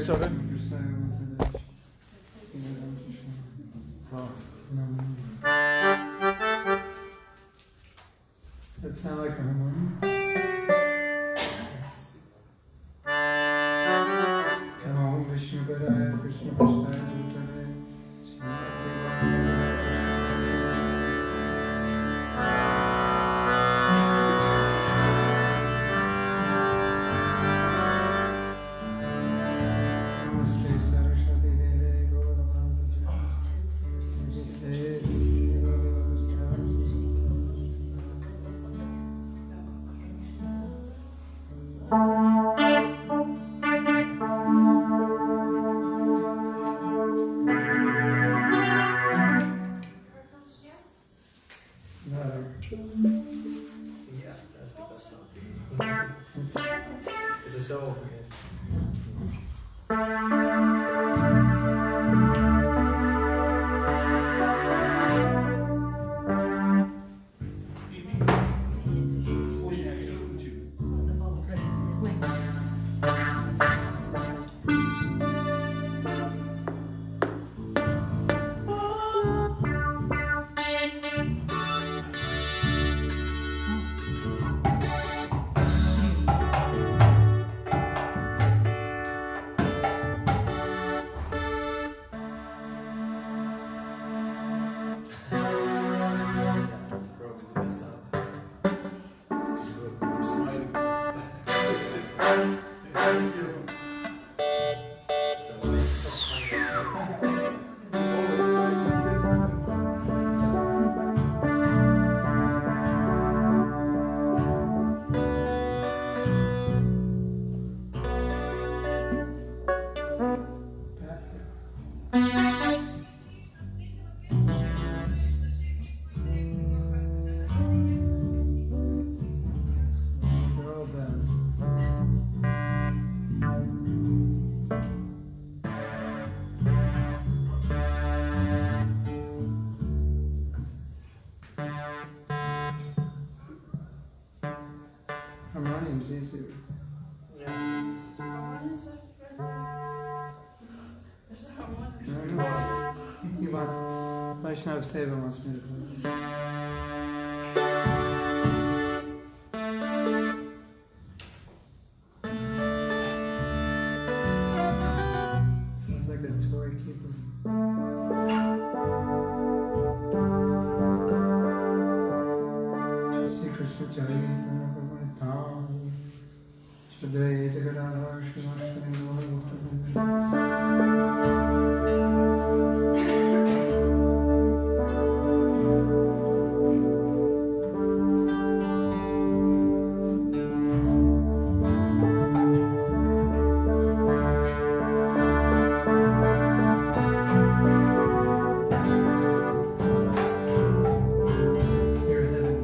verse of it? Does that sound like a harmonium? Om Vishnu Padaya Krishna Prasthaya Bhutale Namaste Saraswati Deve Gauravamdha Is it so? Harmonium's easier. Yeah. Harmonium's what? There's a harmonium. No. He wants, Vaishnav Seva wants me to play. Sounds like a toy keeper. Sri Krishna Chaitanya Prabhu Shadvaita Gadadhar Srimastani You're heaven.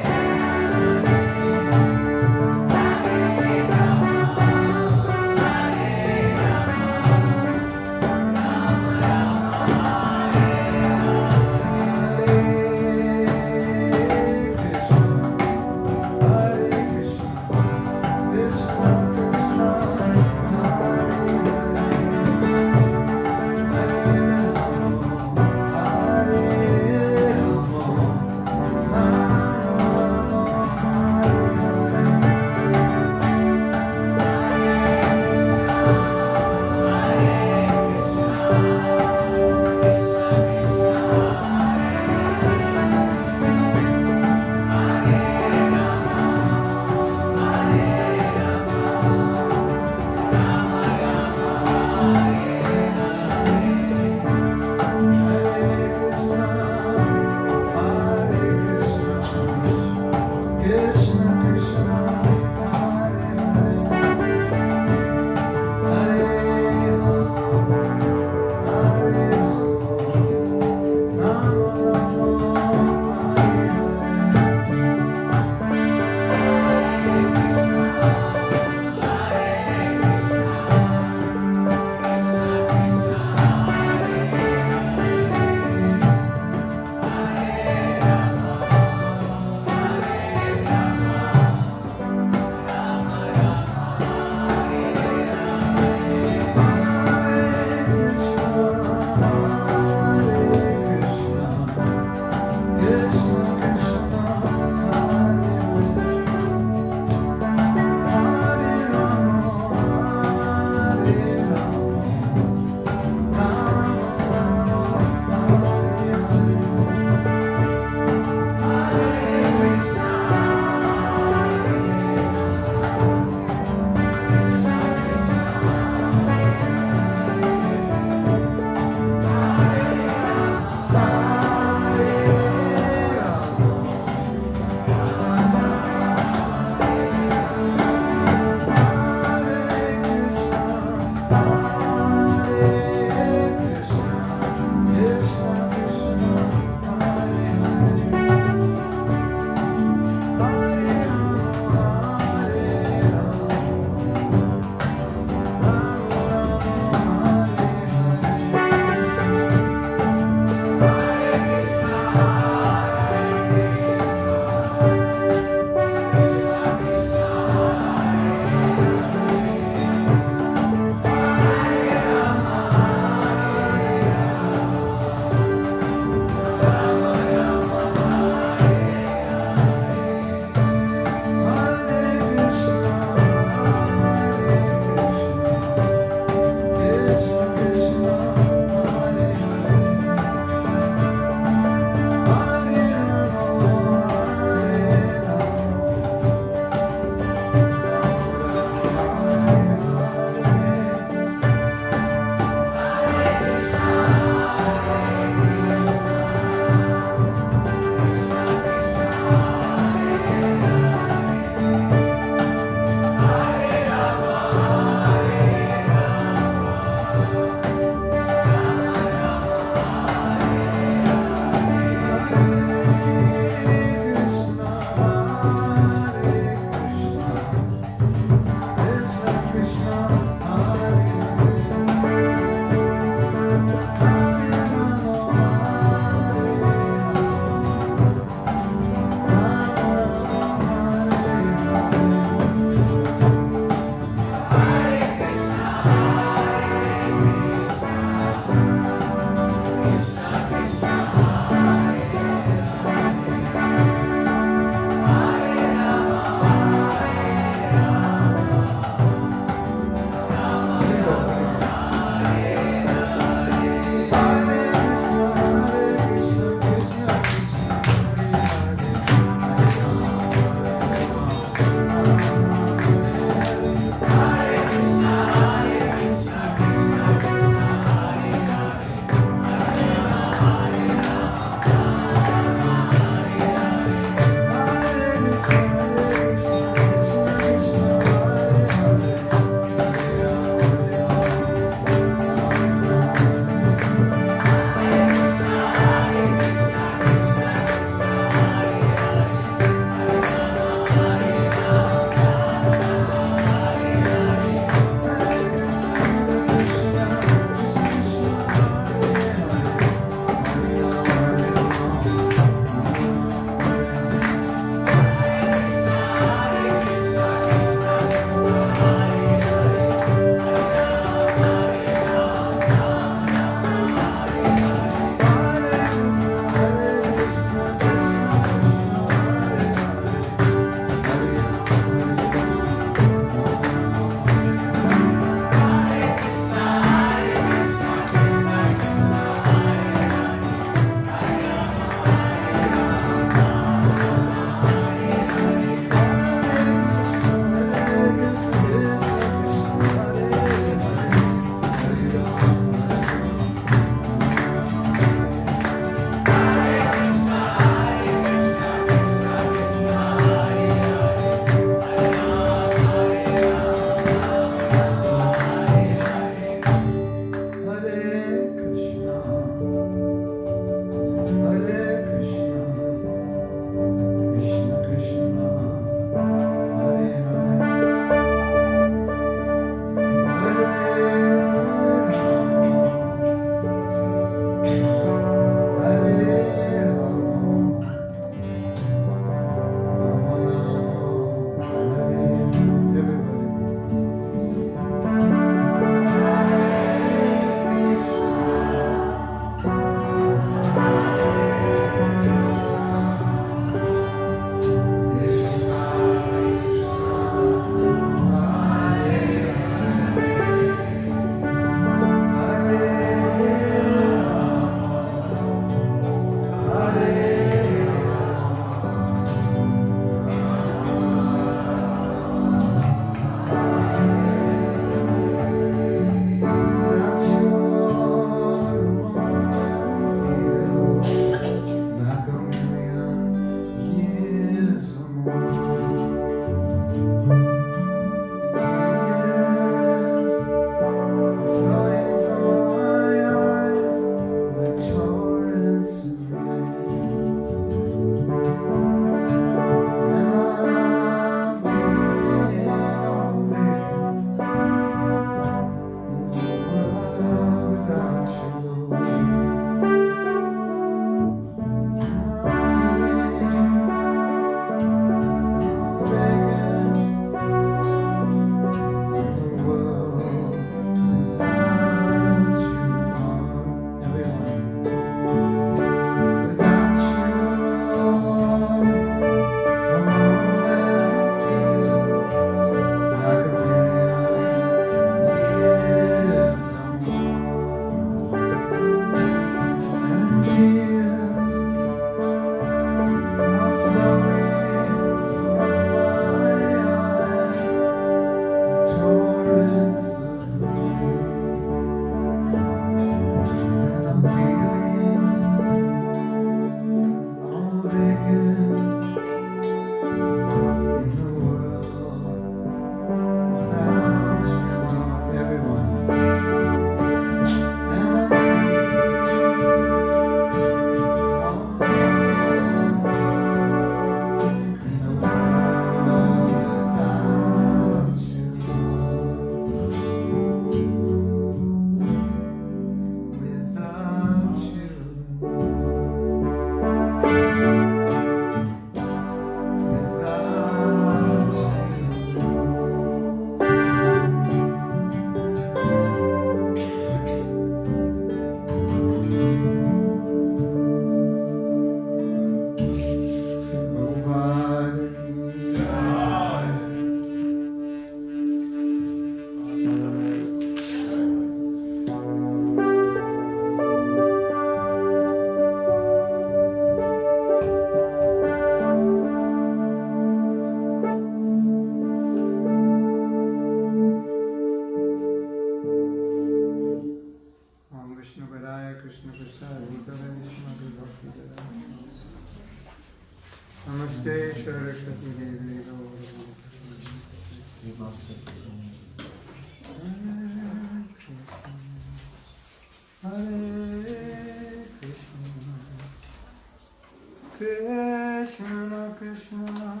Krishna Krishna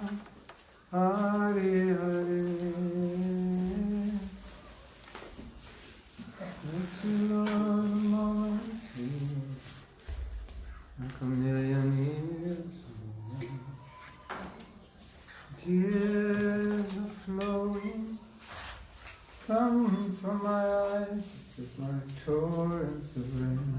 Hare Hare let's love a moment like a million years tears are flowing from my eyes just like torrents of rain.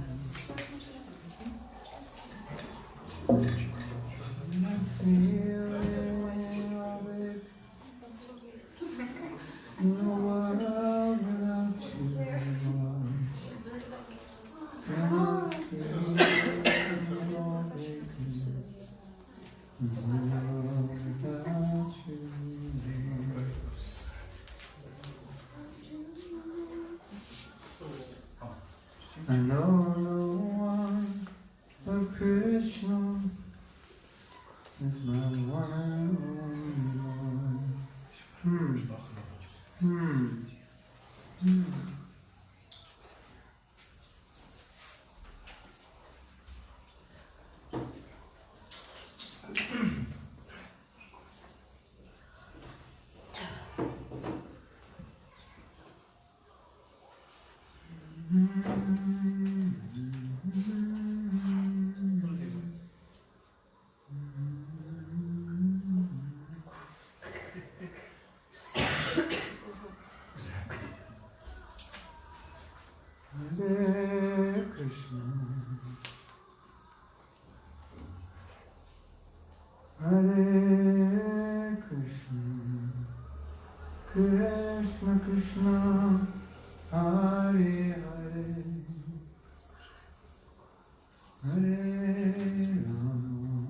I know no one but Krishna is my one and only Lord. Hare Krishna, Krishna Krishna, Hare Hare, Hare Rama,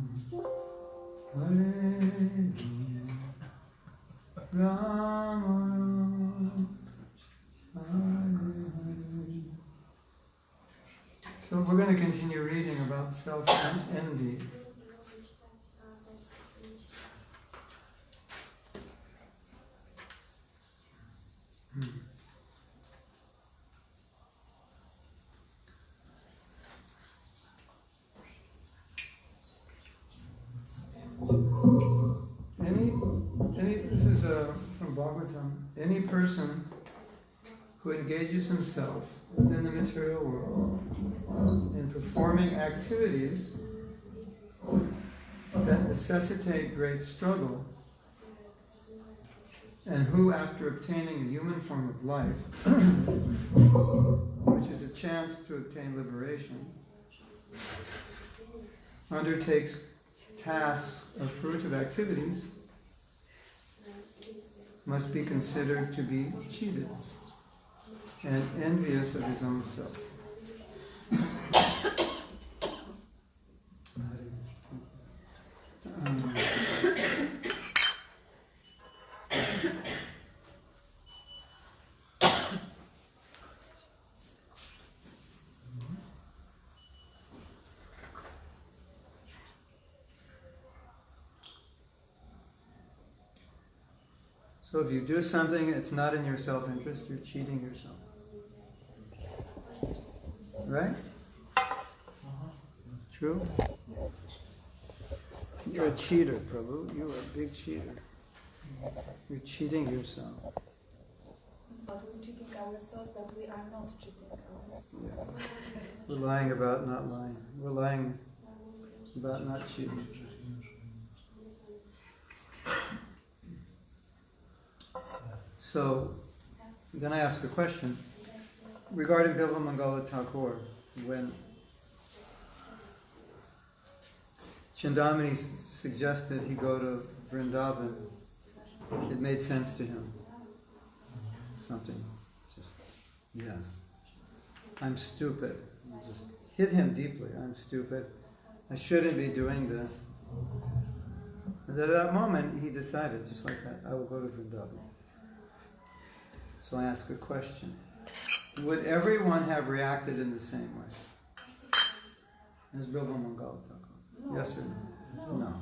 Hare Rama, Rama Rama, Hare Hare. So we're going to continue reading about self-envy. This is from Bhagavatam. Any person who engages himself within the material world in performing activities that necessitate great struggle, and who, after obtaining a human form of life, which is a chance to obtain liberation, undertakes tasks or fruitive activities, must be considered to be cheated and envious of his own self. So if you do something that's not in your self-interest, you're cheating yourself. Right? True? You're a cheater, Prabhu. You are a big cheater. You're cheating yourself. But we're cheating ourselves, but we are not cheating ourselves. Yeah. We're lying about not lying. We're lying about not cheating. So, then I ask a question regarding Bilva Mangala Thakur. When Chandamani suggested he go to Vrindavan, it made sense to him. Something just, yes, I'm stupid. It just hit him deeply. I'm stupid. I shouldn't be doing this. And at that moment, he decided, just like that, I will go to Vrindavan. So I ask a question. Would everyone have reacted in the same way as Bilva Mangala Thakur? No. Yes or no?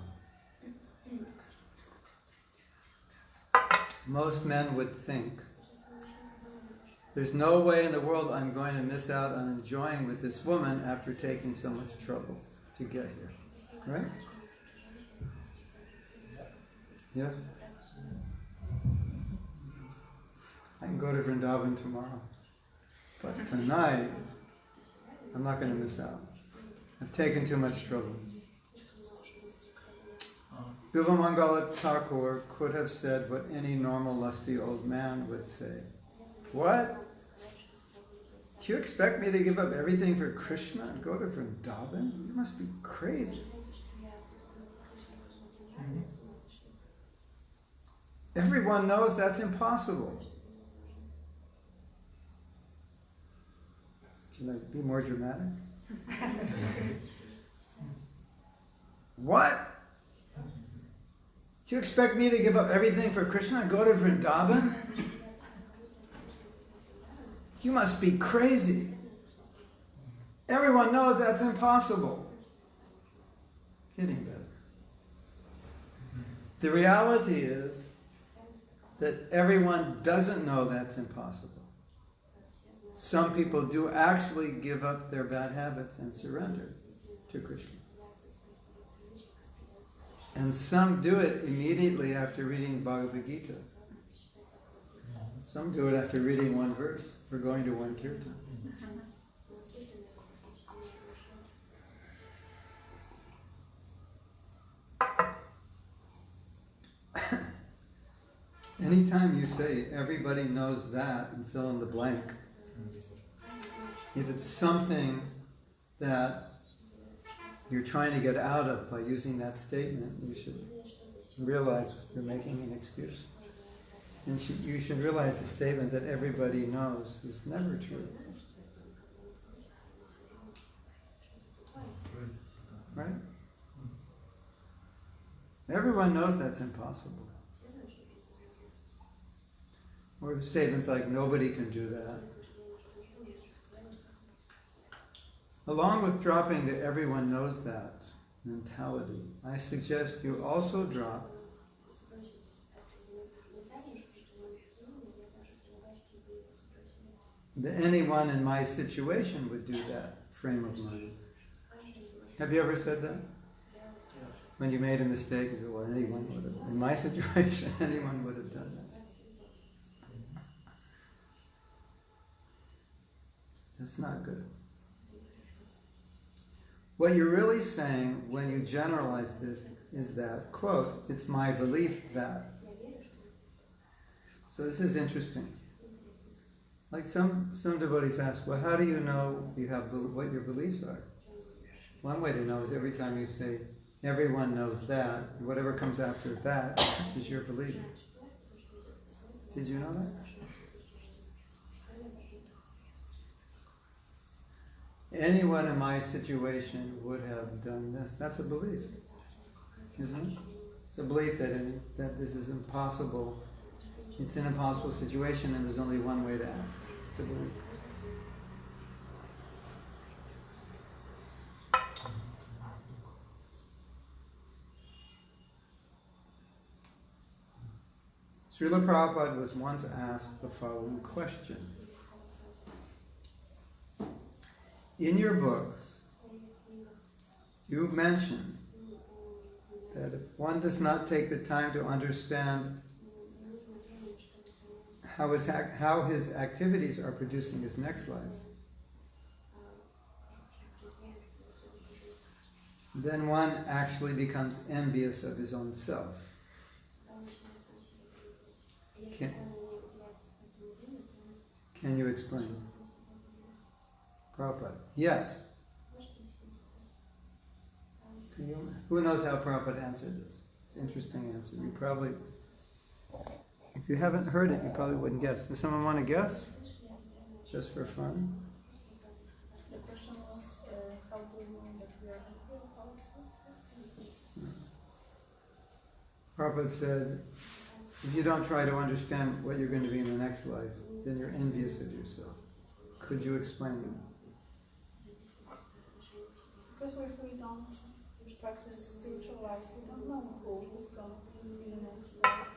No. Most men would think, there's no way in the world I'm going to miss out on enjoying with this woman after taking so much trouble to get here. Right? Yes? I can go to Vrindavan tomorrow. But tonight, I'm not going to miss out. I've taken too much trouble. Bilva Mangala Thakur could have said what any normal lusty old man would say. What? Do you expect me to give up everything for Krishna and go to Vrindavan? You must be crazy. Everyone knows that's impossible. Should I be more dramatic? What? You expect me to give up everything for Krishna and go to Vrindavan? You must be crazy. Everyone knows that's impossible. Getting better. The reality is that everyone doesn't know that's impossible. Some people do actually give up their bad habits and surrender to Krishna. And some do it immediately after reading Bhagavad Gita. Some do it after reading one verse or going to one kirtan. Anytime you say everybody knows that and fill in the blank, if it's something that you're trying to get out of by using that statement, you should realize you're making an excuse. And you should realize the statement that everybody knows is never true. Right? Everyone knows that's impossible. Or statements like, nobody can do that. Along with dropping the everyone knows that mentality, I suggest you also drop the anyone in my situation would do that frame of mind. Have you ever said that? When you made a mistake, you go, well, anyone would have. In my situation, anyone would have done that. That's not good. What you're really saying when you generalize this is that, quote, it's my belief that. So this is interesting. Like some devotees ask, well, how do you know you have what your beliefs are? One way to know is every time you say, everyone knows that, whatever comes after that is your belief. Did you know that? Anyone in my situation would have done this. That's a belief, isn't it? It's a belief that this is impossible. It's an impossible situation and there's only one way to act. It's a belief. Srila Prabhupada was once asked the following question. In your books, you mention that if one does not take the time to understand how his activities are producing his next life, then one actually becomes envious of his own self. Can you explain? Prabhupada. Yes. Who knows how Prabhupada answered this? It's an interesting answer. You probably, if you haven't heard it, you probably wouldn't guess. Does someone want to guess? Just for fun? The question was, how do we know that we are happy with ourselves? Prabhupada said, if you don't try to understand what you're going to be in the next life, then you're envious of yourself. Could you explain that? Because if we don't practice spiritual life, we don't know who's going to be the next life.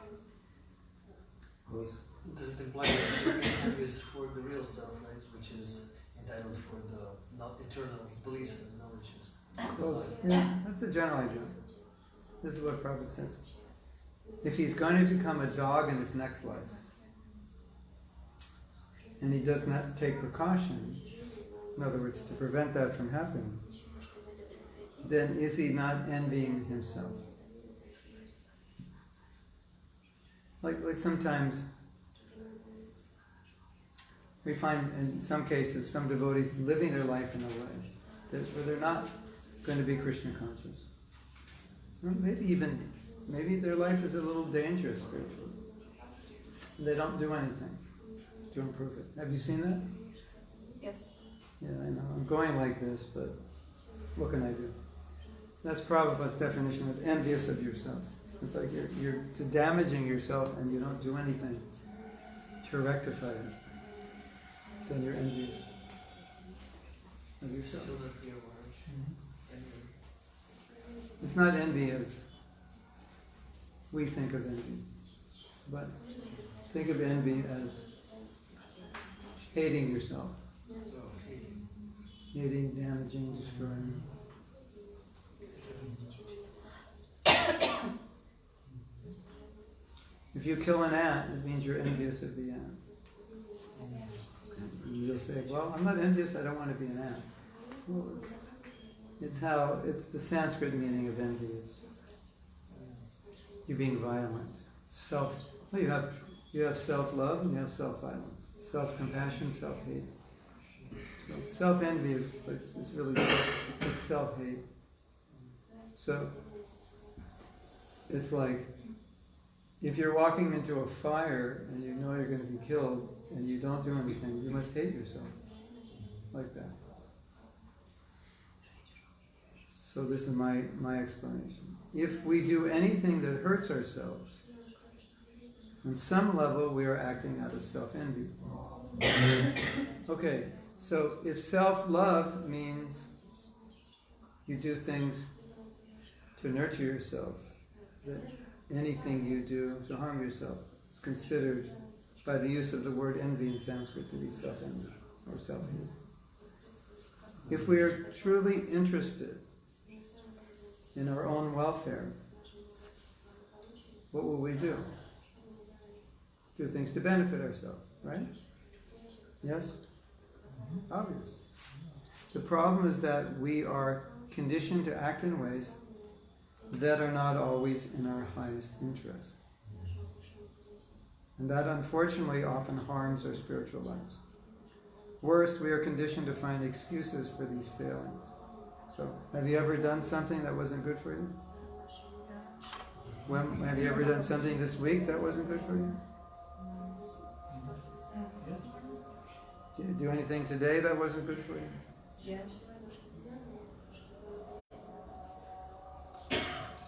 Does it imply that you're envious for the real self, right? Which is entitled for the not eternal bliss and knowledge? Close. Yeah, that's a general idea. This is what Prabhupada says. If he's going to become a dog in his next life, and he does not take precautions, in other words, to prevent that from happening, then is he not envying himself? Like sometimes we find in some cases some devotees living their life in a way where they're not going to be Krishna conscious. Or maybe their life is a little dangerous spiritually. They don't do anything to improve it. Have you seen that? Yes. Yeah, I know. I'm going like this, but what can I do? That's Prabhupada's definition of envious of yourself. It's like you're damaging yourself and you don't do anything to rectify it. Then you're envious of yourself. Still not clear It's not envy as we think of envy, but think of envy as hating yourself. Hating, damaging, destroying. If you kill an ant, it means you're envious of the ant. And you'll say, well, I'm not envious, I don't want to be an ant. Well, it's the Sanskrit meaning of envy. You're being violent. You have self-love and you have self-violence. Self-compassion, self-hate. So self-envy is really it's self-hate. So it's like if you're walking into a fire and you know you're going to be killed and you don't do anything, you must hate yourself. Like that. So this is my explanation. If we do anything that hurts ourselves, on some level we are acting out of self-envy. Okay, so if self-love means you do things to nurture yourself, that anything you do to harm yourself is considered by the use of the word envy in Sanskrit to be self-envy or self-hate. If we are truly interested in our own welfare, what will we do? Do things to benefit ourselves, right? Yes? Obvious. The problem is that we are conditioned to act in ways that are not always in our highest interest. And that unfortunately often harms our spiritual lives. Worse, we are conditioned to find excuses for these failings. So, have you ever done something that wasn't good for you? Have you ever done something this week that wasn't good for you? Did you do anything today that wasn't good for you? Yes.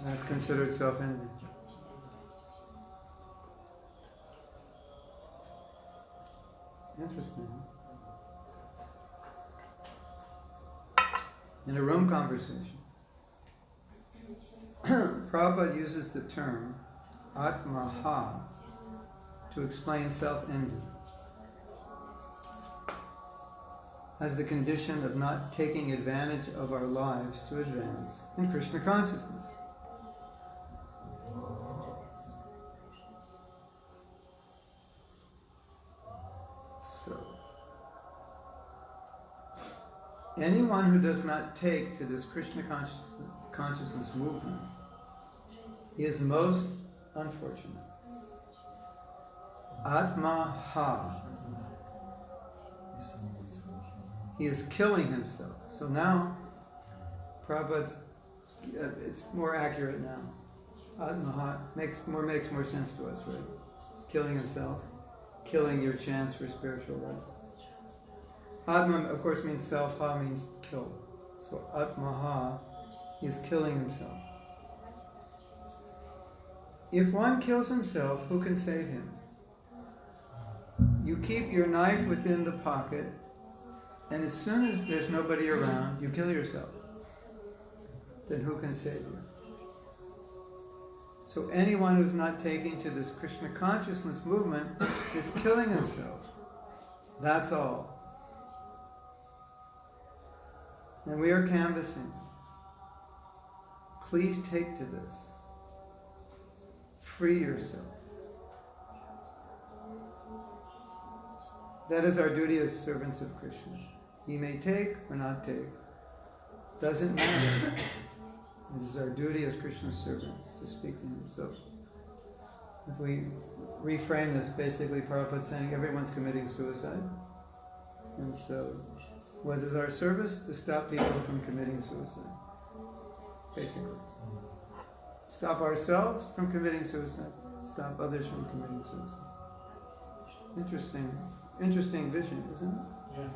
That's considered self-envy. Interesting. In a room conversation, Prabhupada uses the term Atmaha to explain self-envy as the condition of not taking advantage of our lives to advance in Krishna consciousness. So, anyone who does not take to this Krishna consciousness movement is most unfortunate. Atmaha. He is killing himself. So now, Prabhupada's, it's more accurate now. Atmaha makes more sense to us, right? Killing himself, killing your chance for spiritual life. Atma, of course, means self. Ha means kill. So Atmaha, he is killing himself. If one kills himself, who can save him? You keep your knife within the pocket, and as soon as there's nobody around, you kill yourself. Then who can save you? So anyone who's not taking to this Krishna consciousness movement is killing himself. That's all. And we are canvassing. Please take to this. Free yourself. That is our duty as servants of Krishna. He may take or not take. Doesn't matter. It is our duty as Krishna's servants to speak to him. So, if we reframe this, basically Prabhupada's saying everyone's committing suicide. And so, what is our service? To stop people from committing suicide. Basically. Stop ourselves from committing suicide. Stop others from committing suicide. Interesting vision, isn't it? Yeah.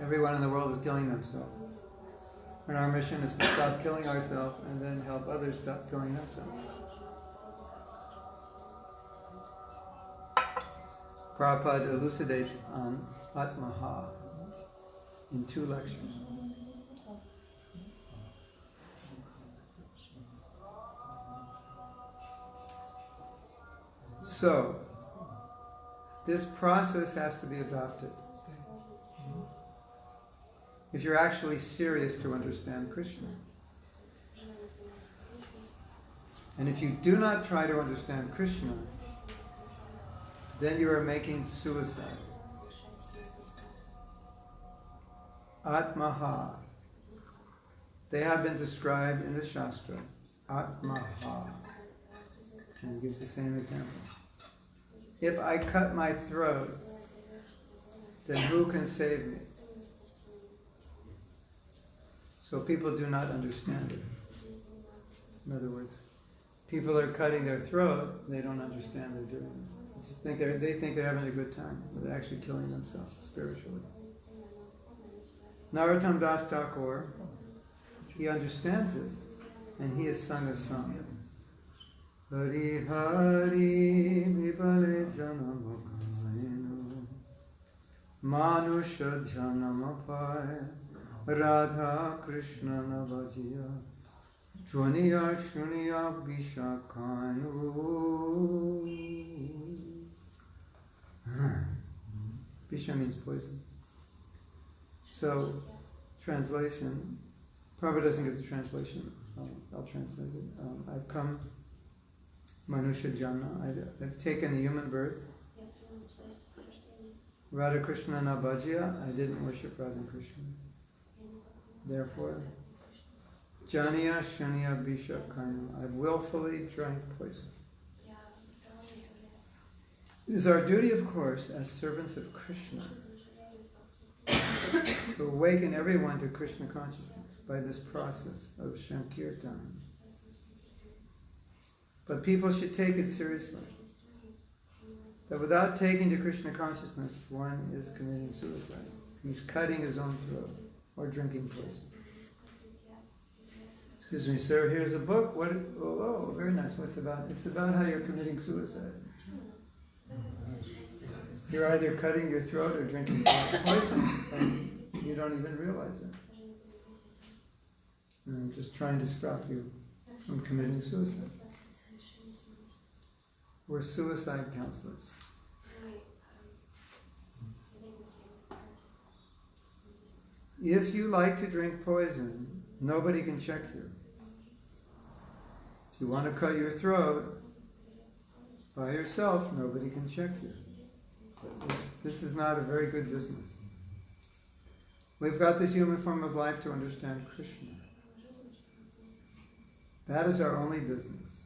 Everyone in the world is killing themselves. And our mission is to stop killing ourselves and then help others stop killing themselves. Prabhupada elucidates on Atmaha in 2 lectures. So, this process has to be adopted. If you're actually serious to understand Krishna. And if you do not try to understand Krishna, then you are making suicide. Atmaha. They have been described in the Shastra. Atmaha. And he gives the same example. If I cut my throat, then who can save me? So people do not understand it. In other words, people are cutting their throat, they don't understand they're doing it. They think they're having a good time, but they're actually killing themselves spiritually. Narottam Das Thakur, he understands this, and he has sung a song. Hari Hari Vipale Janamakainu Manusha Janamapai Radha Krishna Navajiya Jwaniya Shuniya Bishakainu. Bisha means poison. So, translation, Prabhupada doesn't get the translation, I'll translate it. I've come, Manusha Jana, I've taken a human birth. Radha Krishna Nabhajya, I didn't worship Radha Krishna. Therefore, Janiya Shaniya Bisha Kainu, I willfully drank poison. It is our duty, of course, as servants of Krishna, to awaken everyone to Krishna consciousness by this process of Sankirtan. But people should take it seriously. That without taking to Krishna consciousness, one is committing suicide. He's cutting his own throat or drinking poison. Excuse me, sir, here's a book. Oh, very nice. What's it about? It's about how you're committing suicide. You're either cutting your throat or drinking poison, and you don't even realize it. And I'm just trying to stop you from committing suicide. We're suicide counselors. If you like to drink poison, nobody can check you. If you want to cut your throat by yourself, nobody can check you. But this is not a very good business. We've got this human form of life to understand Krishna. That is our only business.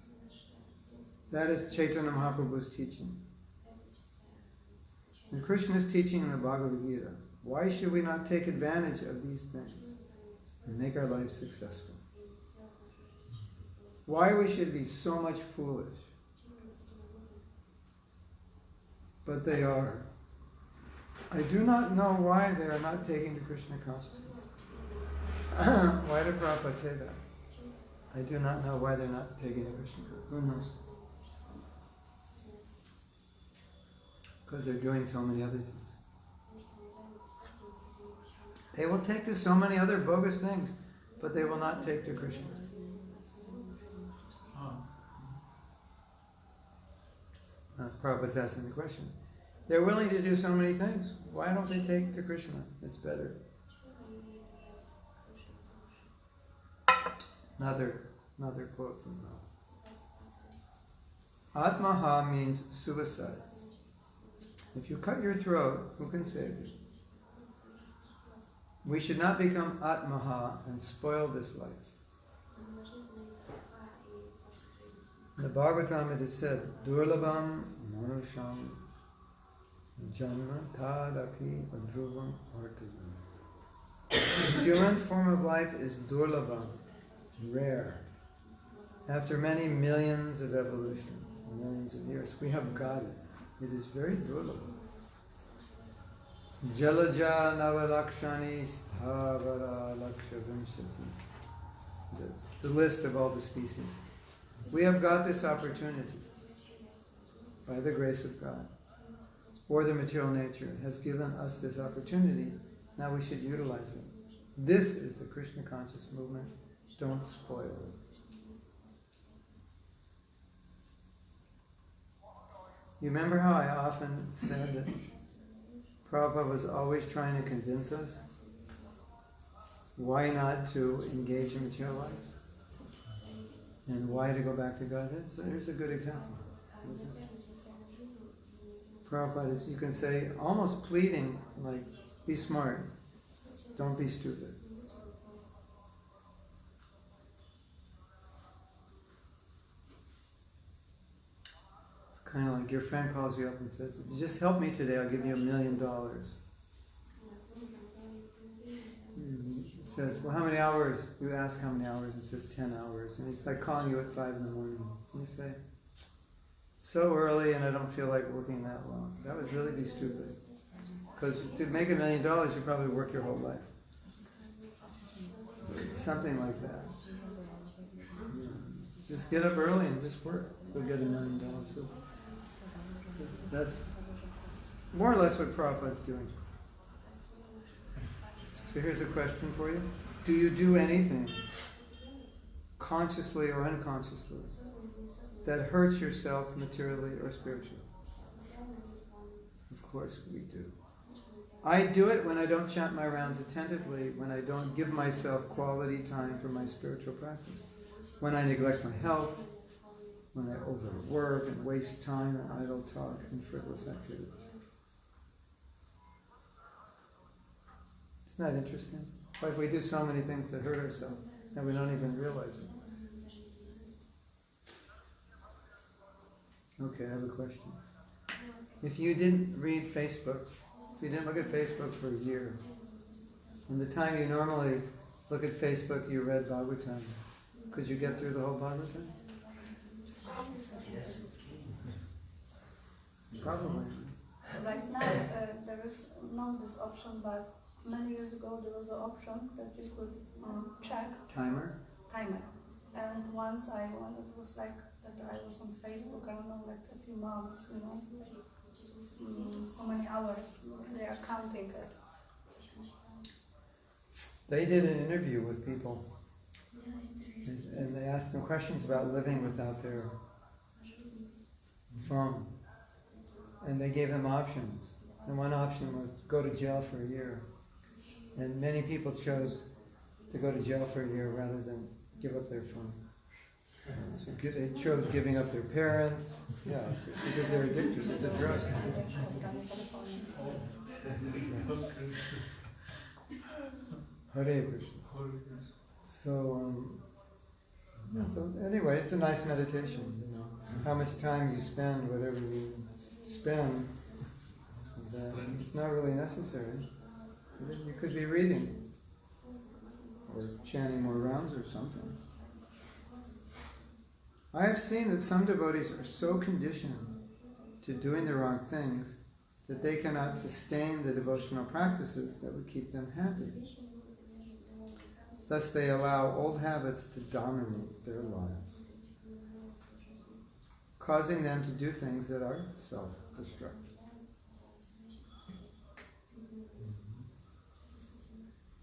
That is Chaitanya Mahaprabhu's teaching. And Krishna's teaching in the Bhagavad Gita. Why should we not take advantage of these things and make our lives successful? Why we should be so much foolish? But they are. I do not know why they are not taking to Krishna consciousness. Why did Prabhupada say that? I do not know why they're not taking to Krishna consciousness. Who knows? Because they're doing so many other things. They will take to so many other bogus things, but they will not take to Krishna. That's Prabhupada's asking the question. They're willing to do so many things. Why don't they take to Krishna? It's better. Another quote from Prabhupada. Atmaha means suicide. If you cut your throat, who can save you? We should not become Atmaha and spoil this life. In the Bhagavatam it is said, Durlabham manusham janma tadapi adruvam artavam. The human form of life is durlabham, rare. After many millions of evolution, millions of years, we have got it. It is very durlabham. Jalaja navalakshani sthavara lakshavimshati. That's the list of all the species. We have got this opportunity by the grace of God, or the material nature has given us this opportunity. Now we should utilize it. This is the Krishna conscious movement. Don't spoil it. You remember how I often said that Prabhupada was always trying to convince us why not to engage in material life and why to go back to Godhead. So here's a good example. Prabhupada is, you can say, almost pleading, like, be smart, don't be stupid. It's kind of like your friend calls you up and says, just help me today, I'll give you $1 million. says, well, how many hours? You ask how many hours, it says 10 hours. And he's like calling you at 5 in the morning. And you say, so early and I don't feel like working that long. That would really be stupid. Because to make $1 million, you probably work your whole life. Something like that. Just get up early and just work. You'll get $1 million. So that's more or less what Prabhupada's doing. So here's a question for you. Do you do anything, consciously or unconsciously, that hurts yourself materially or spiritually? Of course we do. I do it when I don't chant my rounds attentively, when I don't give myself quality time for my spiritual practice, when I neglect my health, when I overwork and waste time on idle talk and frivolous activities. Isn't that interesting? Like we do so many things that hurt ourselves and we don't even realize it. Okay, I have a question. If you didn't read Facebook, if you didn't look at Facebook for a year, and the time you normally look at Facebook you read Bhagavatam, could you get through the whole Bhagavatam? Yes. Probably. Right now, there is not this option, but many years ago there was an option that you could check Timer? timer. And once it was like that I was on Facebook, I don't know, like a few months, so many hours, they are counting it. They did an interview with people, and they asked them questions about living without their phone. And they gave them options. And one option was go to jail for a year. And many people chose to go to jail for a year rather than give up their phone. So they chose giving up their parents, because they're addicted. It's a drug. Hare Krishna. So anyway, it's a nice meditation. How much time you spend, whatever you spend, it's not really necessary. You could be reading or chanting more rounds or something. I have seen that some devotees are so conditioned to doing the wrong things that they cannot sustain the devotional practices that would keep them happy. Thus they allow old habits to dominate their lives, causing them to do things that are self-destructive.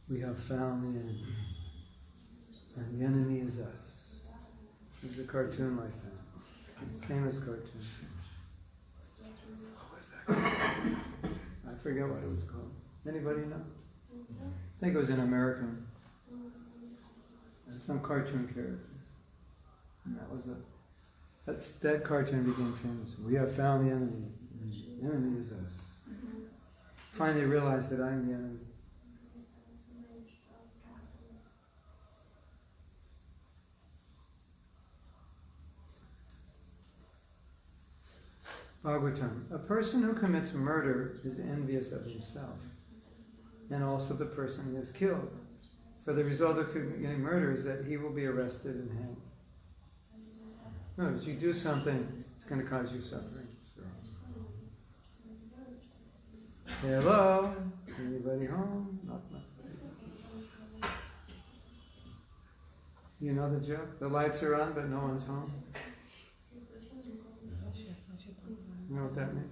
We have found the enemy, and the enemy is us. There's a cartoon like that, famous cartoon. What was that called? I forget what it was called. Anybody know? I think it was an American, some cartoon character. And that was that cartoon became famous. We have found the enemy, and the enemy is us. Finally realized that I'm the enemy. Bhagavatam. A person who commits murder is envious of himself and also the person he has killed. For the result of committing murder is that he will be arrested and hanged. No, if you do something, it's going to cause you suffering. So. Hello? Anybody home? Knock, knock. You know the joke? The lights are on, but no one's home. You know what that means?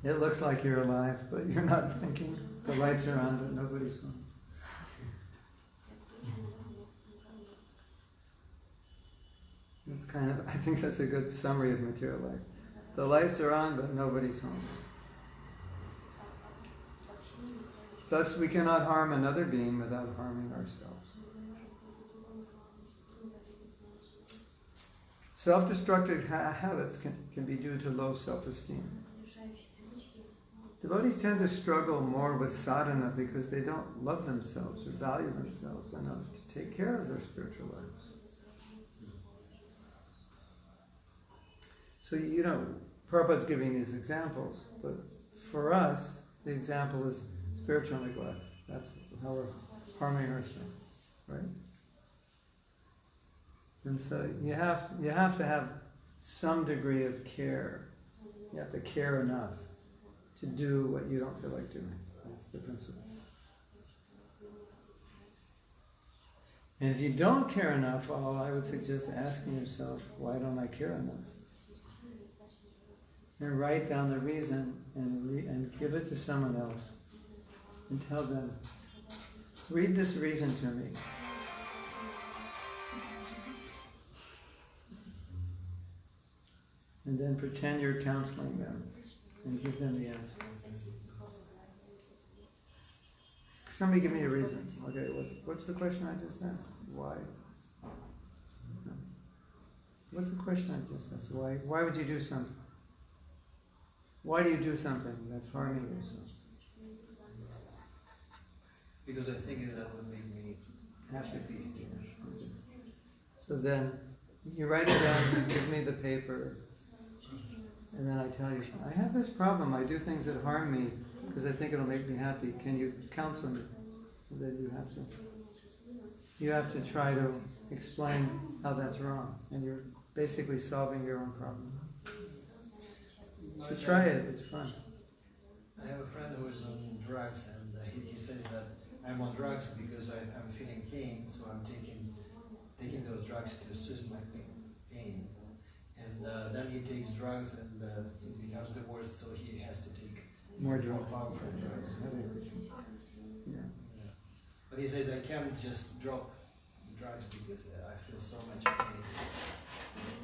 It looks like you're alive, but you're not thinking. The lights are on, but nobody's home. It's I think that's a good summary of material life. The lights are on, but nobody's home. Thus, we cannot harm another being without harming ourselves. Self-destructive habits can be due to low self-esteem. Devotees tend to struggle more with sadhana because they don't love themselves or value themselves enough to take care of their spiritual lives. So, Prabhupada's giving these examples, but for us, the example is spiritual neglect. That's how we're harming ourselves, right? And so you have to have some degree of care. You have to care enough to do what you don't feel like doing. That's the principle. And if you don't care enough, well, I would suggest asking yourself, why don't I care enough? And write down the reason and give it to someone else and tell them, read this reason to me. And then pretend you're counseling them and give them the answer. Somebody give me a reason. Okay, what's the question I just asked? Why? No. What's the question I just asked? Why would you do something? Why do you do something that's harming yourself? Because I think that would make me happy. So then you write it down, you give me the paper, and then I tell you, I have this problem, I do things that harm me because I think it'll make me happy. Can you counsel me? And then you have to try to explain how that's wrong, and you're basically solving your own problem. So try it, it's fun. I have a friend who is on drugs, and he says that I'm on drugs because I'm feeling pain, so I'm taking those drugs to soothe my pain. And then he takes drugs, and it becomes the worst, so he has to take More drugs. powerful drugs. Yeah. But he says, I can't just drop drugs because I feel so much pain.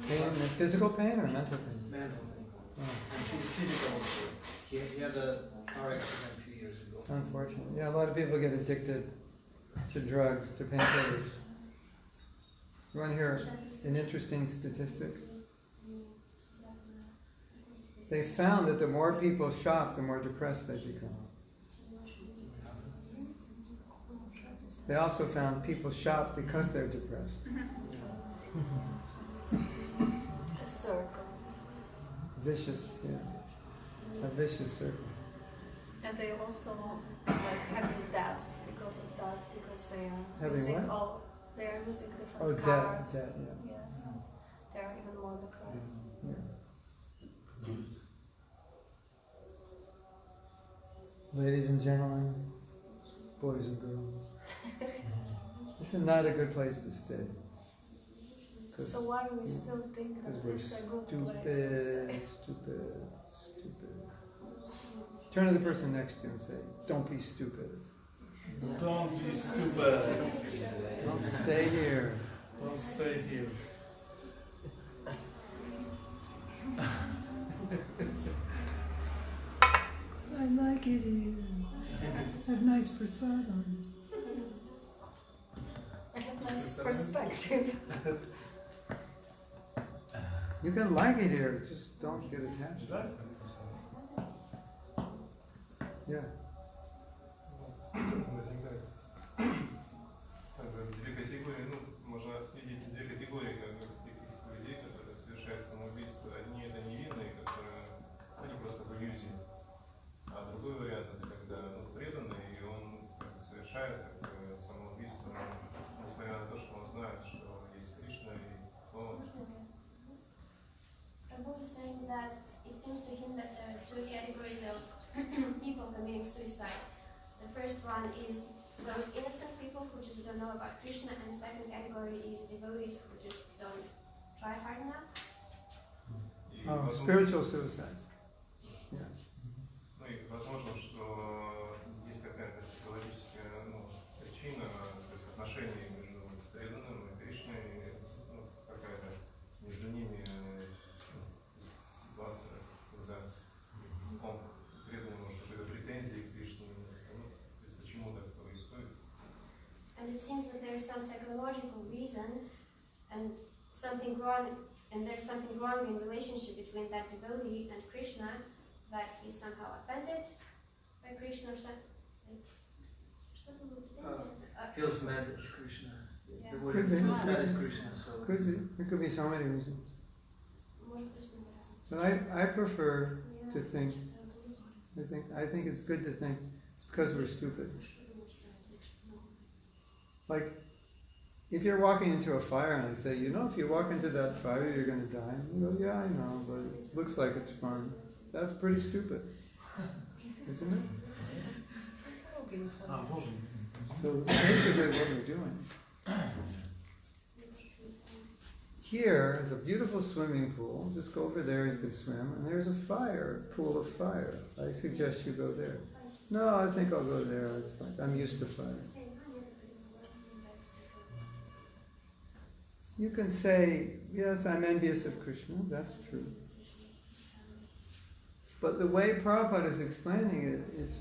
Pain, physical pain or mental pain? Mental pain. Oh. And physical also. He had a car accident a few years ago. Unfortunately. Yeah, a lot of people get addicted to drugs, to painkillers. You want to hear an interesting statistic? They found that the more people shop, the more depressed they become. They also found people shop because they're depressed. A circle. Vicious, yeah. A vicious circle. And they also like having debts because of that, because they are Having using what? they are using Oh, different debt, cards. yeah. Yes, they are even more depressed. Yeah. Ladies and gentlemen, boys and girls, this is not a good place to stay. So why do we still think that We're it's a good place to stay? stupid. Turn to the person next to you and say, don't be stupid. Don't be stupid. Don't stay here. Don't stay here. I like it here. I have nice prasadam. I have nice perspective. You can like it here, just don't get attached. Yeah. Возникает как бы две категории, можно отследить две категории как бы, таких людей, которые совершают самоубийство. Одни это невинные, которые они просто в иллюзии. А другой вариант это когда преданный, и он как бы, совершает как бы, самоубийство, несмотря на то, что он знает, что есть Кришна и он. Prabhu is saying that it seems to him that there are two categories of people committing suicide. The first one is those innocent people who just don't know about Krishna, and the second category is devotees who just don't try hard enough. Oh, spiritual suicide. Yeah. Ну и возможно, что есть какая-то психологическая причина, то есть отношения между преданным и Кришной, какая-то между ними ситуация, когда он преданный может какой-то претензии к Кришне, то есть почему так происходит. And it seems that there is some psychological reason and something wrong, and there's something wrong in relationship between that devotee and Krishna, that he's somehow offended by Krishna or something. Feels mad at Krishna. Yeah. The word Could be. feels mad at Krishna. So Could be. There could be so many reasons. Может быть, мы разные. But I prefer to think, I think it's good to think, it's because we're stupid. Like, if you're walking into a fire and I say, you know, if you walk into that fire, you're going to die. And you go, yeah, I know, but it looks like it's fun. That's pretty stupid, isn't it? So basically what we're doing. Here is a beautiful swimming pool. Just go over there, you can swim. And there's a fire, pool of fire. I suggest you go there. No, I think I'll go there. It's like, I'm used to fire. You can say, yes, I'm envious of Krishna. That's true. But the way Prabhupada is explaining it is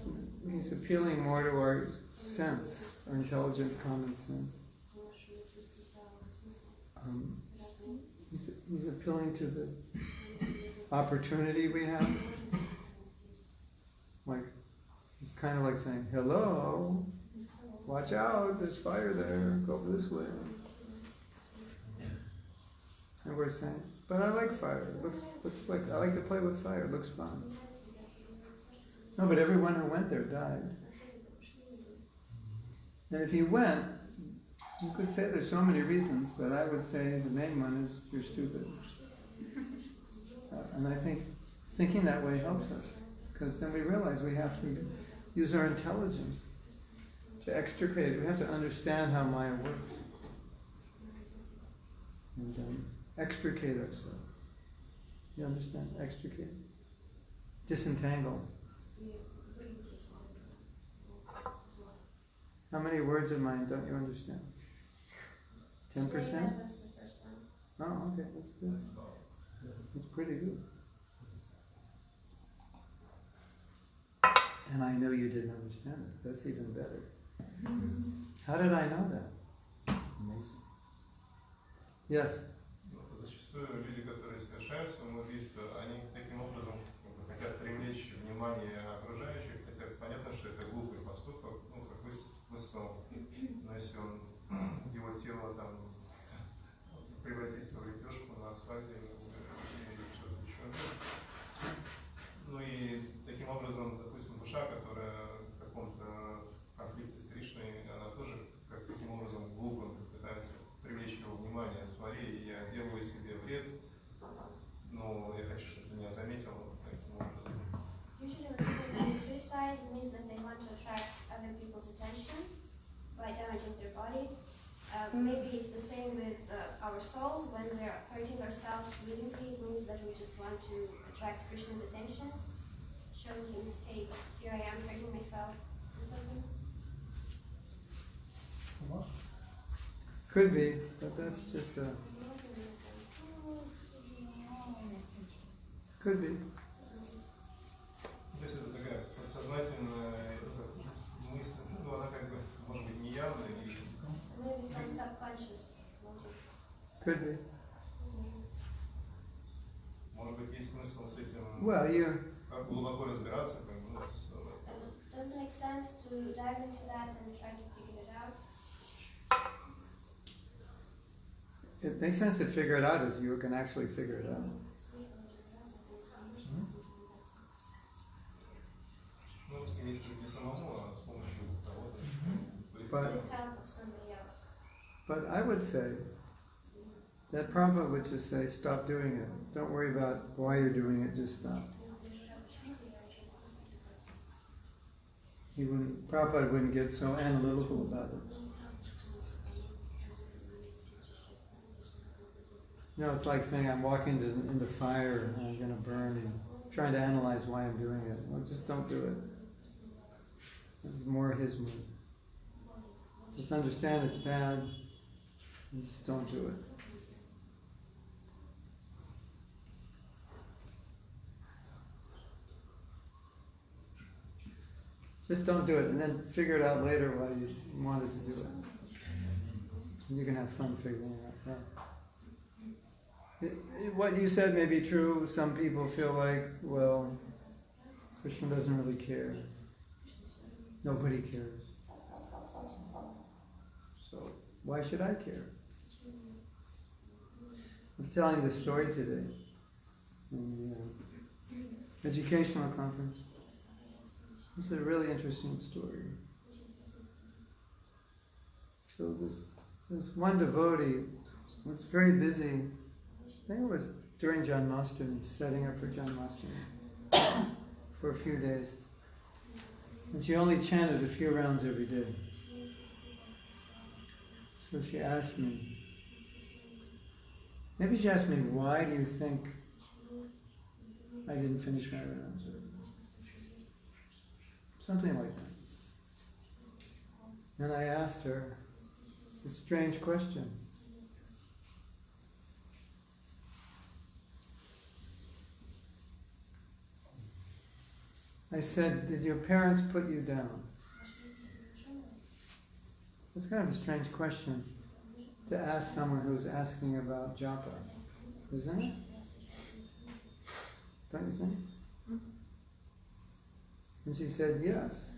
he's appealing more to our sense, our intelligence, common sense. He's appealing to the opportunity we have. Like, it's kind of like saying, hello, watch out, there's fire there, go this way. And we're saying, but I like fire. It looks like, I like to play with fire, it looks fun. No, but everyone who went there died. And if you went, you could say there's so many reasons, but I would say the main one is you're stupid. And I think thinking that way helps us, because then we realize we have to use our intelligence to extricate it. We have to understand how Maya works. And extricate ourselves. You understand? Extricate. Disentangle. How many words of mine don't you understand? 10%? That was the first one. Oh, okay, that's good. That's pretty good. And I know you didn't understand it. That's even better. How did I know that? Amazing. Yes? Зачастую люди, которые совершают самоубийство, они таким образом хотят привлечь внимание окружающих, хотя понятно, что это глупый поступок, ну, как выстрел, но если он, его тело там превратится в лепешку на асфальте или что-то еще. Ну и таким образом, допустим, душа, которая в каком-то конфликте с Кришной, она тоже как таким образом глупо пытается привлечь его внимание. Смотри, я делаю себе вред, но я хочу, чтобы ты меня заметил таким образом. Usually when people commit suicide, it means that they want to attract other people's attention by damaging their body. Maybe it's the same with our souls. When we're hurting ourselves willingly, it means that we just want to attract Krishna's attention, showing him, hey, here I am hurting myself or something. Could be, but that's just a... Could be. То есть это такая подсознательная мысль, ну она как бы, может быть, неявная, ниже. Maybe some subconscious motive. Could be. Может быть, есть смысл с этим Well, you... глубоко разбираться, как бы, ну, Does it make sense to dive into that and try to figure it out? It makes sense to figure it out if you can actually figure it out. ну, если не самому, а с помощью кого-то. With help of somebody else. But I would say that Prabhupada would just say, stop doing it. Don't worry about why you're doing it, just stop. Prabhupada wouldn't get so analytical about it. You know, it's like saying I'm walking into fire and I'm going to burn and trying to analyze why I'm doing it. Well, just don't do it. It's more his mood. Just understand it's bad and just don't do it. Just don't do it and then figure it out later why you wanted to do it. And you can have fun figuring it out. Yeah. What you said may be true. Some people feel like, well, Krishna doesn't really care. Nobody cares. So why should I care? I was telling this story today in the educational conference. This is a really interesting story. So this one devotee was very busy. I think it was during Janmashtami, setting up for Janmashtami for a few days. And she only chanted a few rounds every day. So she asked me, maybe she asked me, why do you think I didn't finish my rounds? Or something like that. And I asked her a strange question. I said, did your parents put you down? It's kind of a strange question to ask someone who's asking about japa, isn't it? Don't you think? And she said, yes.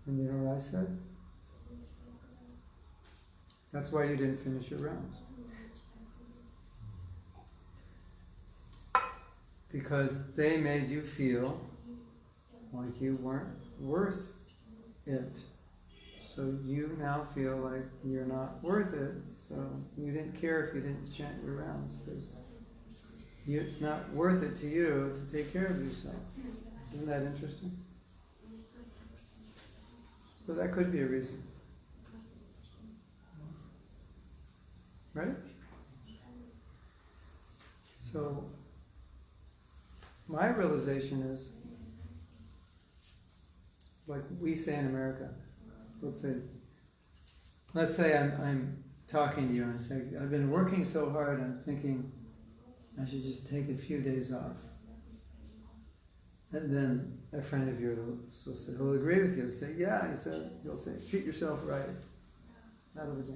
And you know what I said? That's why you didn't finish your rounds. Because they made you feel like you weren't worth it. So you now feel like you're not worth it, so you didn't care if you didn't chant your rounds, because it's not worth it to you to take care of yourself. Isn't that interesting? So that could be a reason. Right? So my realization is, like we say in America, let's say I'm talking to you and I say, I've been working so hard, I'm thinking I should just take a few days off. And then a friend of yours will agree with you and say, yeah, he'll say, treat yourself right.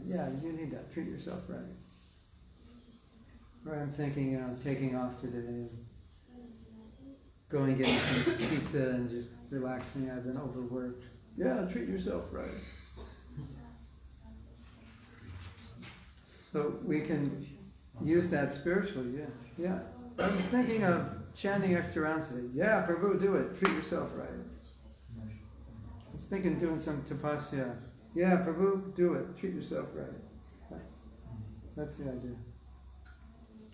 Yeah, you need that, treat yourself right. Or I'm thinking, taking off today and going getting some pizza and just relaxing, I've been overworked. Yeah, treat yourself right. So we can use that spiritually, yeah. I was thinking of chanting extra rounds today. Yeah, Prabhu, do it. Treat yourself right. I was thinking doing some tapasya. Yeah, Prabhu, do it. Treat yourself right. That's the idea.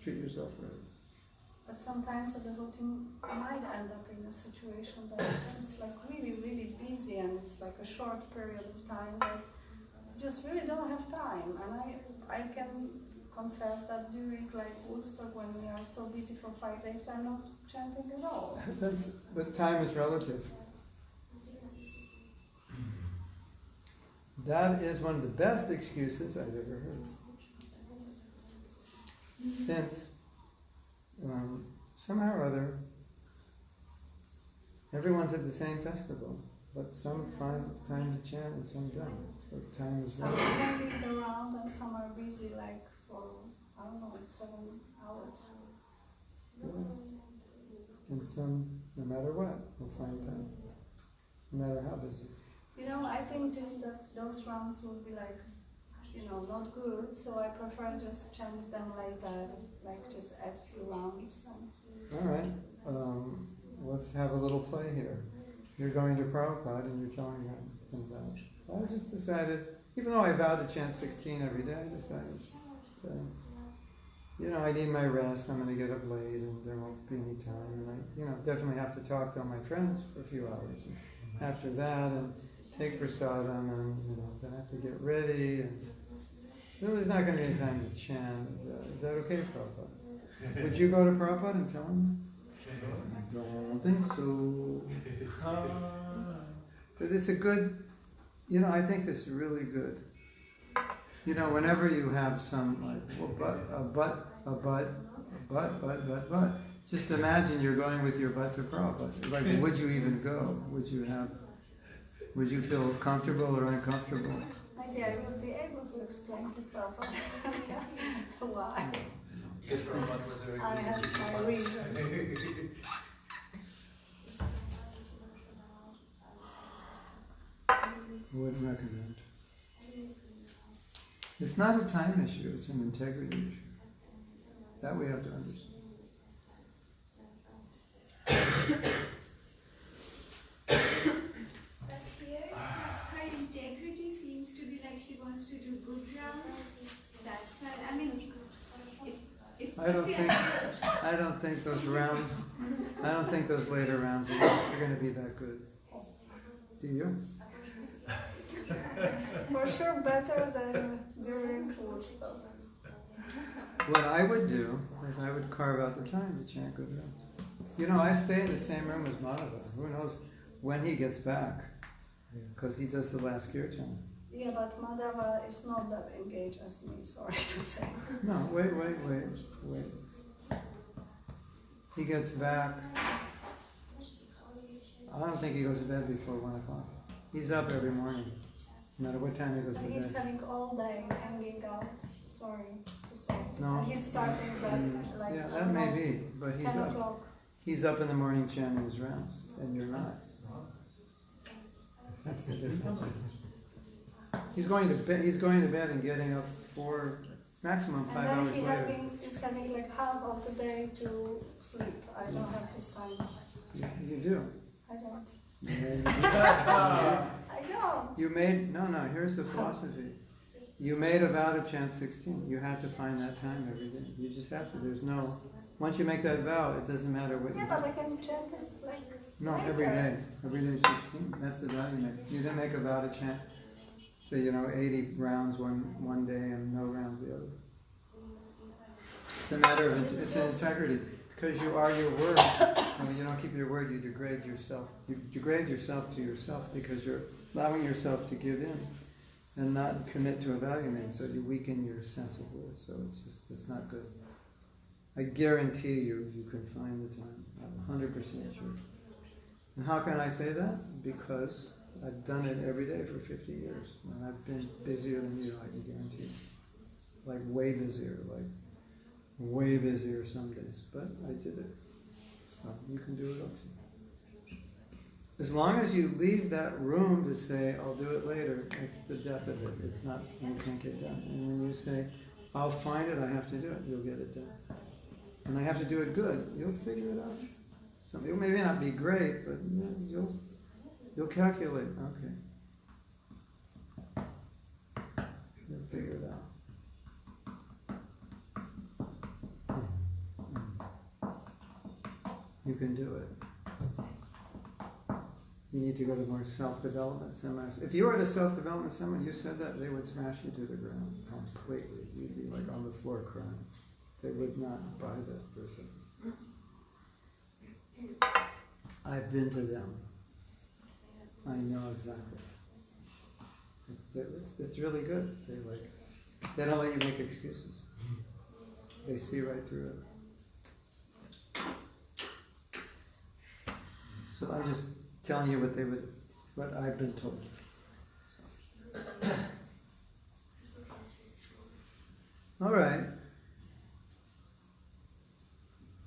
Treat yourself right. But sometimes a devotee might end up in a situation that it's like really, really busy and it's like a short period of time that just really don't have time. And I can confess that during like Woodstock, when we are so busy for 5 days, I'm not chanting at all. But time is relative. That is one of the best excuses I've ever heard. Since somehow or other, everyone's at the same festival, but some find time to chant and some don't. So time is some are hanging around and some are busy like for, 7 hours. Yeah. And some, no matter what, will find time, no matter how busy. I think just that those rounds would be like, not good, so I prefer just chant them later, like just add few rounds. Alright, let's have a little play here. You're going to Prabhupada and you're telling him that. I just decided, even though I vowed to chant 16 every day, I decided, I need my rest, I'm going to get up late and there won't be any time. And I, definitely have to talk to all my friends for a few hours. And after that, and take prasadam and, then I have to get ready. And there's not going to be any time to chant. Is that okay, Prabhupada? Would you go to Prabhupada and tell him? I don't think so. But it's a good, I think this is really good. Whenever you have some but, just imagine you're going with your butt to Prabhupada. Like, would you even go? Would you feel comfortable or uncomfortable? Maybe I will be able to explain to Prabhupada why. Because Prabhupada was a very I have my reasons. Wouldn't recommend. It's not a time issue, it's an integrity issue. That we have to understand. I don't think those rounds, I don't think those later rounds are going to be that good. Do you? For sure better than during Woodstock. What I would do is I would carve out the time to chant good rounds. You know, I stay in the same room as Madhava. Who knows when he gets back? Because he does the last kirtan. Yeah, but Madhava is not that engaged as me, sorry to say. No, wait. He gets back. I don't think he goes to bed before 1 o'clock. He's up every morning, no matter what time he goes to He's bed. having all day hanging out, sorry to say. No. And he's starting like Yeah, that may be, but 10 o'clock. He's up in the morning chanting his rounds, and you're not. That's the difference. He's going to bed and getting up maximum 5 hours And later. then he's having like half of the day to sleep. I don't have this time. Yeah, you do. I don't. Yeah. I don't. Here's the philosophy. You made a vow to chant 16. You have to find that time every day. You just have to. Once you make that vow, it doesn't matter what you do. Yeah, but I can chant it like No, later. every day. Every day 16. That's the vow you make. You didn't make a vow to chant, 80 rounds one day and no rounds the other. It's a matter of, it's an integrity. Because you are your word. And when you don't keep your word, you degrade yourself. You degrade yourself to yourself because you're allowing yourself to give in and not commit to a vow you made. So you weaken your sense of worth. So it's not good. I guarantee you can find the time. I'm 100% sure. And how can I say that? Because I've done it every day for 50 years. And I've been busier than you, I can guarantee. Like way busier some days. But I did it. So you can do it also. As long as you leave that room to say, I'll do it later, it's the death of it. It's not, you can't get done. And when you say, I'll find it, I have to do it, you'll get it done. And I have to do it good, you'll figure it out. It may not be great, but you'll calculate. Okay. You'll figure it out. You can do it. You need to go to more self-development seminars. If you were at a self-development seminar, you said that, they would smash you to the ground completely. You'd be like on the floor crying. They would not buy that person. I've been to them. I know exactly. It's really good. They don't let you make excuses. They see right through it. So I'm just telling you what I've been told. All right.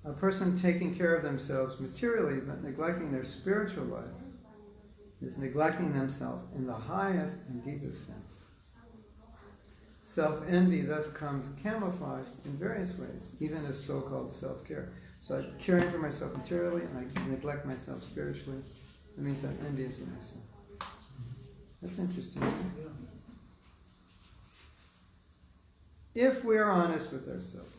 A person taking care of themselves materially but neglecting their spiritual life is neglecting themselves in the highest and deepest sense. Self-envy thus comes camouflaged in various ways, even as so-called self-care. So I'm caring for myself materially and I neglect myself spiritually. That means I'm envious of myself. That's interesting. If we're honest with ourselves,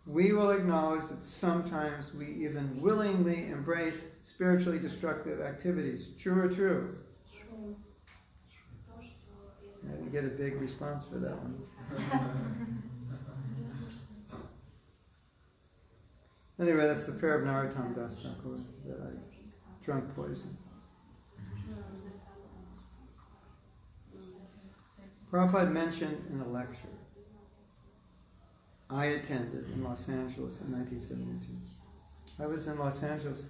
we will acknowledge that sometimes we even willingly embrace spiritually destructive activities. True or true? True. Yeah, you get a big response for that one. Anyway, that's the prayer of Narottam Das Thakur, that I drunk poison. Prabhupada mentioned in a lecture I attended in Los Angeles in 1972. I was in Los Angeles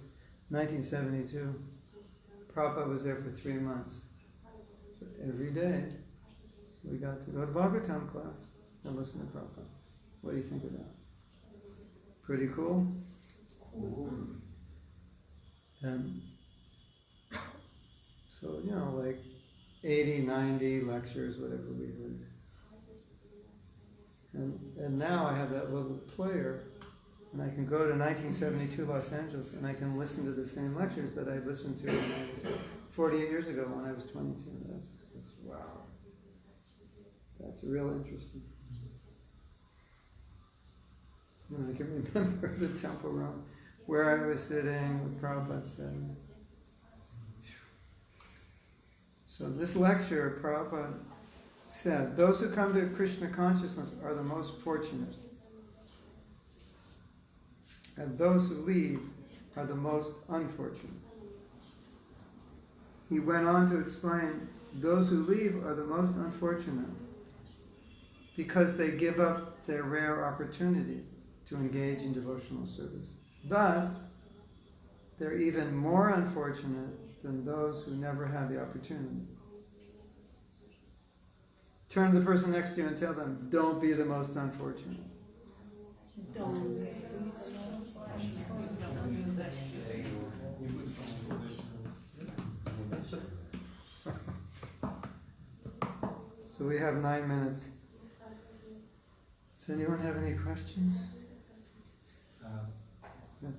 in 1972. Prabhupada was there for 3 months. So every day we got to go to Bhagavatam class and listen to Prabhupada. What do you think of that? Pretty cool? And so, like 80, 90 lectures, whatever we heard. And now I have that little player, and I can go to 1972 Los Angeles, and I can listen to the same lectures that I listened to when I was 48 years ago when I was 22. That's wow. That's real interesting. And I can remember the temple room where I was sitting with Prabhupada said. So this lecture, Prabhupada said, those who come to Krishna consciousness are the most fortunate. And those who leave are the most unfortunate. He went on to explain, those who leave are the most unfortunate because they give up their rare opportunity to engage in devotional service. Thus, they're even more unfortunate than those who never had the opportunity. Turn to the person next to you and tell them, don't be the most unfortunate. Don't. So we have 9 minutes. Does anyone have any questions? Yes.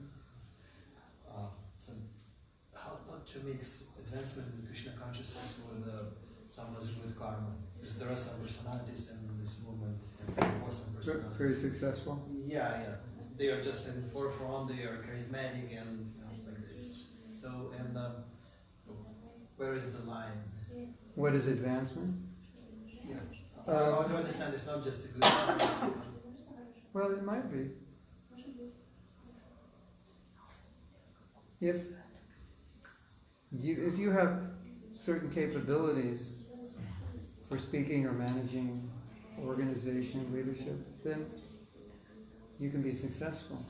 So, how not to mix advancement in Krishna consciousness with someone's good karma? Because there are some personalities in this movement, and there were some personalities. Very successful. Yeah. They are just in the forefront. They are charismatic and like this. So, and where is the line? What is advancement? Yeah. I do understand it's not just a good karma. Well, it might be. If you have certain capabilities for speaking or managing organization, leadership, then you can be successful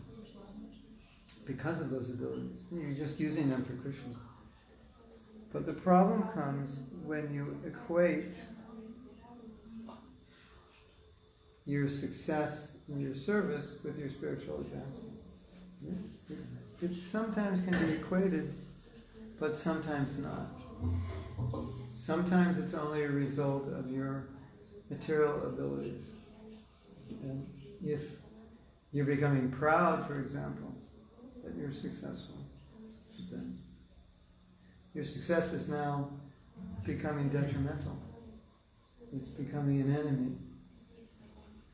because of those abilities. You're just using them for Krishna. But the problem comes when you equate your success in your service with your spiritual advancement. It sometimes can be equated, but sometimes not. Sometimes it's only a result of your material abilities. And if you're becoming proud, for example, that you're successful, then your success is now becoming detrimental. It's becoming an enemy.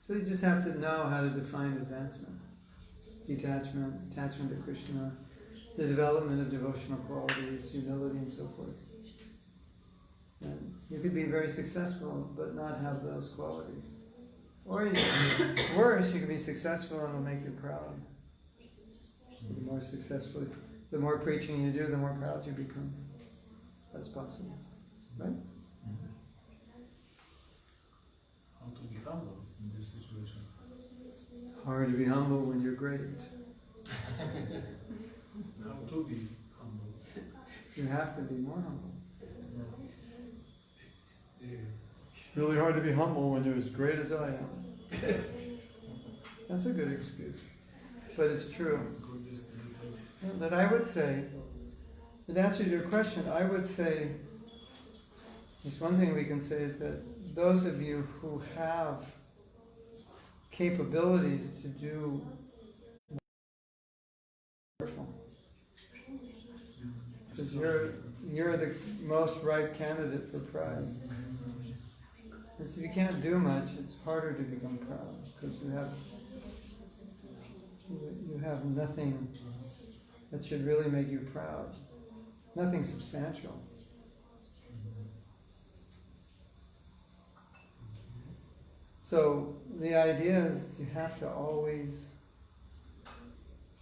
So you just have to know how to define advancement. Detachment, attachment to Krishna, the development of devotional qualities, humility and so forth. And you could be very successful but not have those qualities. Or worse, you could be successful and it'll make you proud. The more successful, the more preaching you do, the more proud you become. That's possible. Right? How to be humble in this situation? Hard to be humble when you're great. How to be humble? You have to be more humble. Yeah. Really hard to be humble when you're as great as I am. That's a good excuse. But it's true. But I would say, in answer to your question, I would say, there's one thing we can say is that those of you who have capabilities to do careful. Because you're the most right candidate for pride. Because if you can't do much, it's harder to become proud. Because you have nothing that should really make you proud. Nothing substantial. So the idea is that you have to always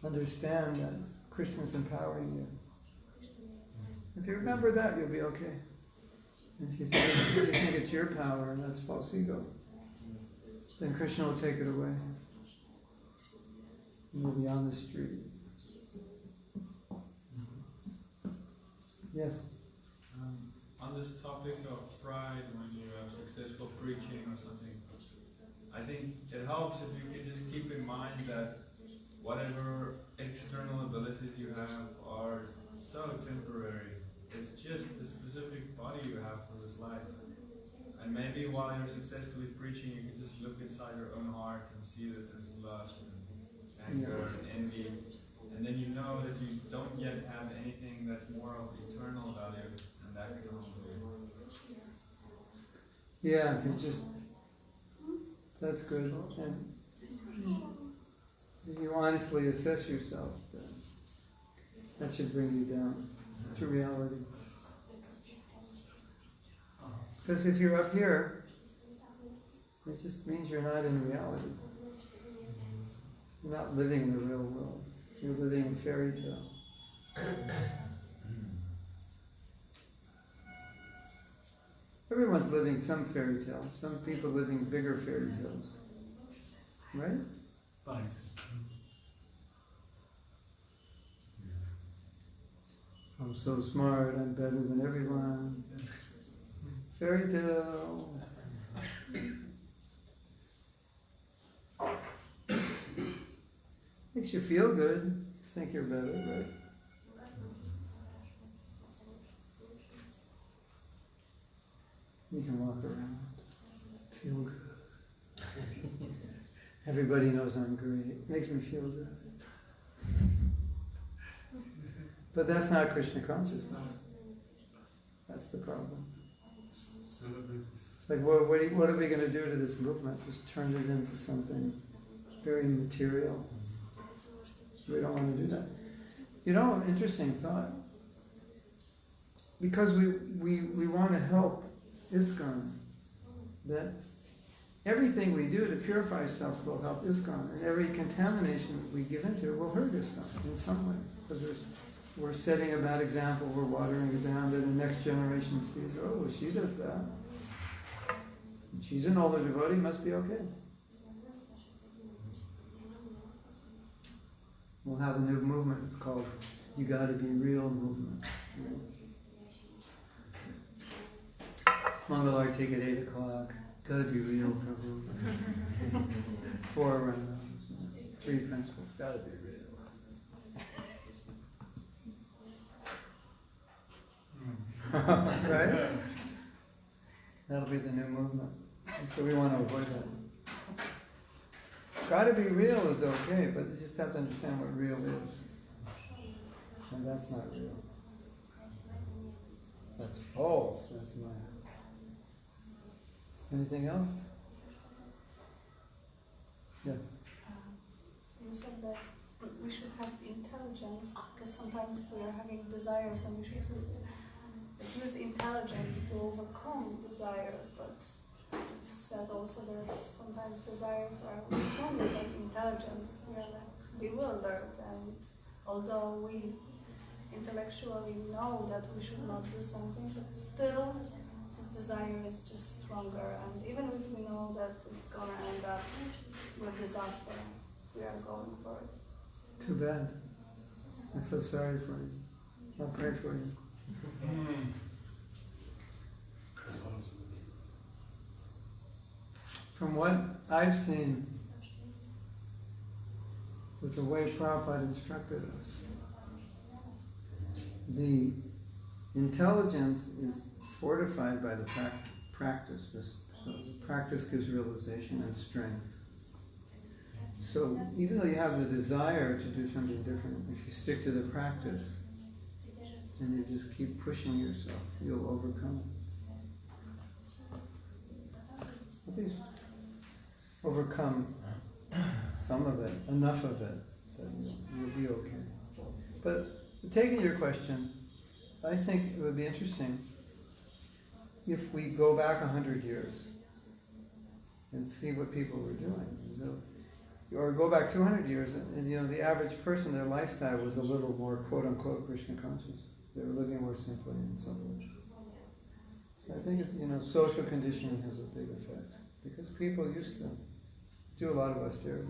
understand that Krishna is empowering you. If you remember that, you'll be okay. If you think it's your power and that's false ego, then Krishna will take it away. And you'll be on the street. Yes? On this topic of pride, when you have successful preaching or something, I think it helps if you can just keep in mind that whatever external abilities you have are so temporary. It's just the specific body you have for this life. And maybe while you're successfully preaching, you can just look inside your own heart and see that there's lust and anger and envy. And then you know that you don't yet have anything that's more of eternal value, and that can humble you. Yeah, if you just... That's good. If you honestly assess yourself, then that should bring you down to reality. Because if you're up here, it just means you're not in reality. You're not living in the real world. You're living in fairy tale. Everyone's living some fairy tale. Some people living bigger fairy tales. Right? Right. I'm so smart, I'm better than everyone. Fairy tale. Makes you feel good. Think you're better, right? You can walk around, feel good. Everybody knows I'm great. Makes me feel good. But that's not Krishna consciousness. That's the problem. It's like, what are we going to do to this movement? Just turn it into something very material. We don't want to do that. You know, interesting thought. Because we want to help ISKCON, that everything we do to purify self will help ISKCON, and every contamination that we give into it will hurt ISKCON in some way. Because we're setting a bad example, we're watering it down, that the next generation sees, oh, well, she does that. She's an older devotee, must be okay. We'll have a new movement, it's called You Gotta Be Real movement. Mangalar take at 8 o'clock. Gotta be real, Prabhu. 4 rounds. 3 principles. Gotta be real. Right? That'll be the new movement. And so we want to avoid that. Gotta be real is okay, but you just have to understand what real is. And that's not real. That's false. That's Maya. Anything else? Yes. You said that we should have intelligence, because sometimes we are having desires and we should use intelligence to overcome desires, but it's said also that sometimes desires are stronger than intelligence. We are like bewildered, and although we intellectually know that we should not do something, but still this desire is just stronger, and even if we know that it's gonna end up with disaster, we are going for it. Too bad. I feel sorry for you. I'll pray for you. From what I've seen, with the way Prabhupada instructed us, the intelligence is fortified by the practice. So the practice gives realization and strength. So even though you have the desire to do something different, if you stick to the practice and you just keep pushing yourself, you'll overcome it. At least overcome some of it, enough of it, that you'll be okay. But taking your question, I think it would be interesting if we go back 100 years and see what people were doing. So, or go back 200 years, and you know, the average person, their lifestyle was a little more quote-unquote Krishna conscious. They were living more simply and so forth. So I think it's, you know, social conditioning has a big effect, because people used to do a lot of austerity.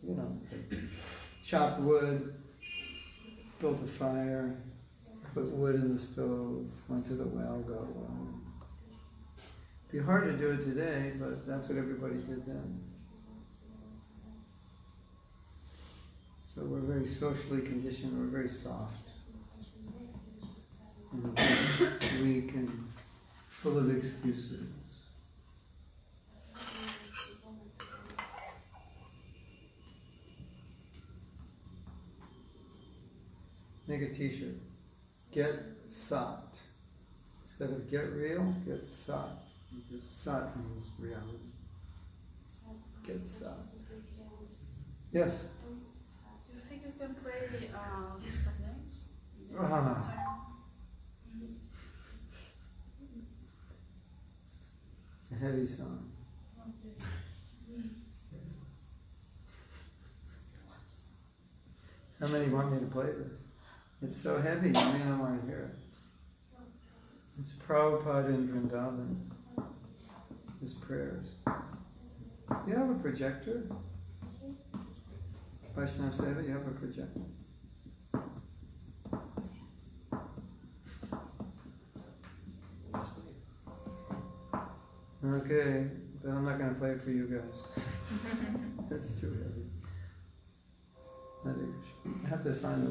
You know, they chopped wood, built a fire, put wood in the stove, went to the well, got water. It'd be hard to do it today, but that's what everybody did then. So we're very socially conditioned, we're very soft. And weak and full of excuses. Make a t-shirt. Get sat. Instead of get real, get sat. Because sat means reality. Get sat. Yes. Do you think you can play list of names? A heavy song. How many want me to play this? It's so heavy, you may not want to hear it. It's Prabhupada in Vrindavan. His prayers. You have a projector? Vaishnav Seva, you have a projector? Okay, but I'm not going to play it for you guys. That's too heavy. I have to find